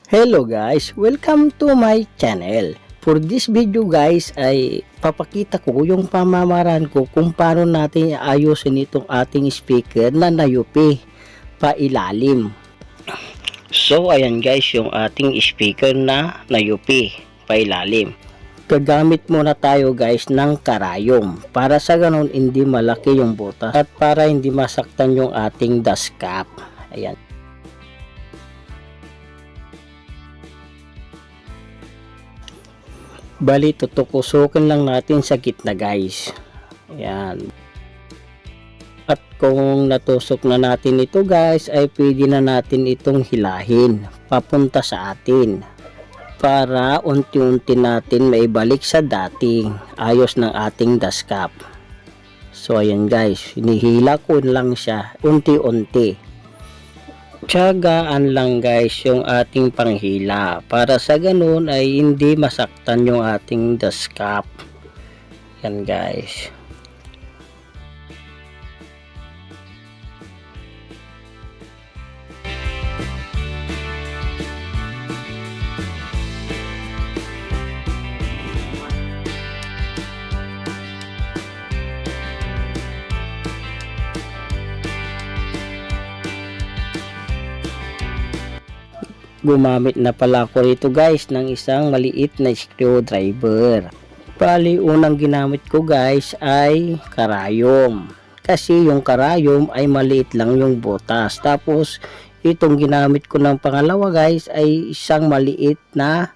Hello guys, welcome to my channel. For this video guys ay papakita ko yung pamamaraan ko kung paano natin ayusin itong ating speaker na nayupi pailalim. So ayan guys yung ating speaker na nayupi pailalim. Gagamit muna tayo guys ng karayom para sa ganun hindi malaki yung butas at para hindi masaktan yung ating dust cap. Ayan. Bali, tutukusukin lang natin sa gitna guys. Ayan. At kung natusok na natin ito guys, ay pwede na natin itong hilahin papunta sa atin. Para unti-unti natin maibalik sa dating ayos ng ating dust cap. So ayan guys, hinihila ko lang siya unti-unti. Tiyagaan lang guys yung ating panghila para sa ganun ay hindi masaktan yung ating dust cap. Yan guys. Gumamit na pala ako rito guys ng isang maliit na screwdriver. Bali, unang ginamit ko guys ay karayom. Kasi yung karayom ay maliit lang yung butas. Tapos, itong ginamit ko ng pangalawa guys ay isang maliit na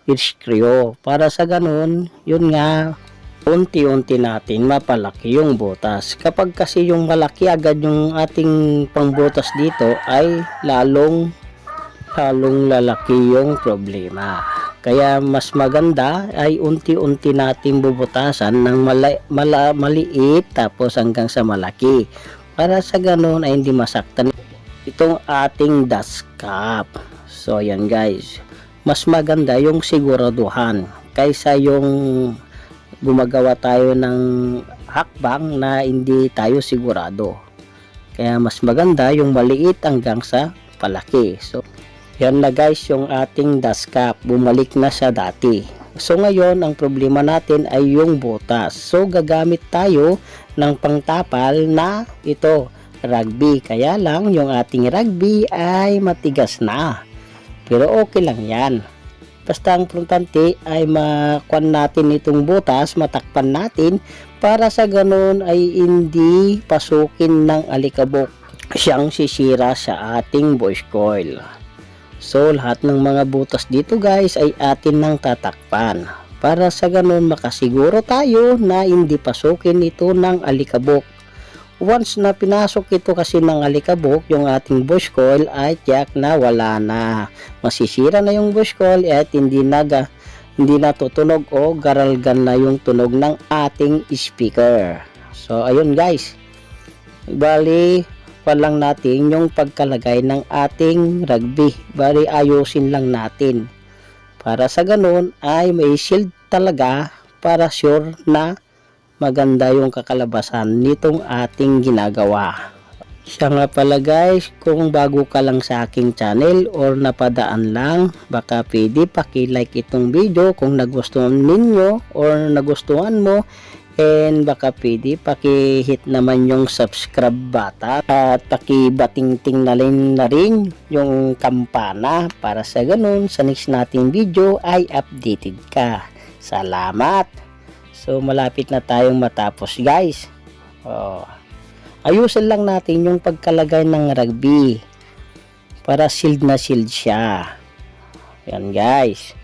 screw. Para sa ganun, yun nga, unti-unti natin mapalaki yung butas. Kapag kasi yung malaki agad yung ating pangbutas dito ay lalong lalaki yung problema. Kaya mas maganda ay unti-unti natin bubutasan ng maliit tapos hanggang sa malaki. Para sa ganun ay hindi masaktan itong ating dust cap. So yan guys. Mas maganda yung siguraduhan kaysa yung gumagawa tayo ng hakbang na hindi tayo sigurado. Kaya mas maganda yung maliit hanggang sa palaki. So yan na guys yung ating dust cap, bumalik na sa dati. So ngayon ang problema natin ay yung butas. So gagamit tayo ng pangtapal na ito, rugby. Kaya lang yung ating rugby ay matigas na. Pero okay lang yan. Basta ang importante ay makuan natin itong butas, matakpan natin para sa ganun ay hindi pasukin ng alikabok siyang sisira sa ating bush coil. So lahat ng mga butas dito guys ay atin nang tatakpan para sa ganun makasiguro tayo na hindi pasukin ito ng alikabok. Once na pinasok ito kasi ng alikabok yung ating bush coil ay tiyak na wala na. Masisira na yung bush coil at hindi na tutunog o garalgan na yung tunog ng ating speaker. So ayun guys. Bali lang natin yung pagkalagay ng ating rugby. Bali ayusin lang natin. Para sa ganun ay may shield talaga para sure na maganda yung kakalabasan nitong ating ginagawa. Siya nga pala guys, kung bago ka lang sa aking channel or napadaan lang, baka pwede paki-like itong video kung nagustuhan ninyo or nagustuhan mo. And baka pwede paki-hit naman yung subscribe button at paki-bating-ting na rin yung kampana para sa ganun sa next nating video ay updated ka. Salamat! So malapit na tayong matapos guys. Ayusin lang natin yung pagkalagay ng rugby para shield na shield siya. Yan guys.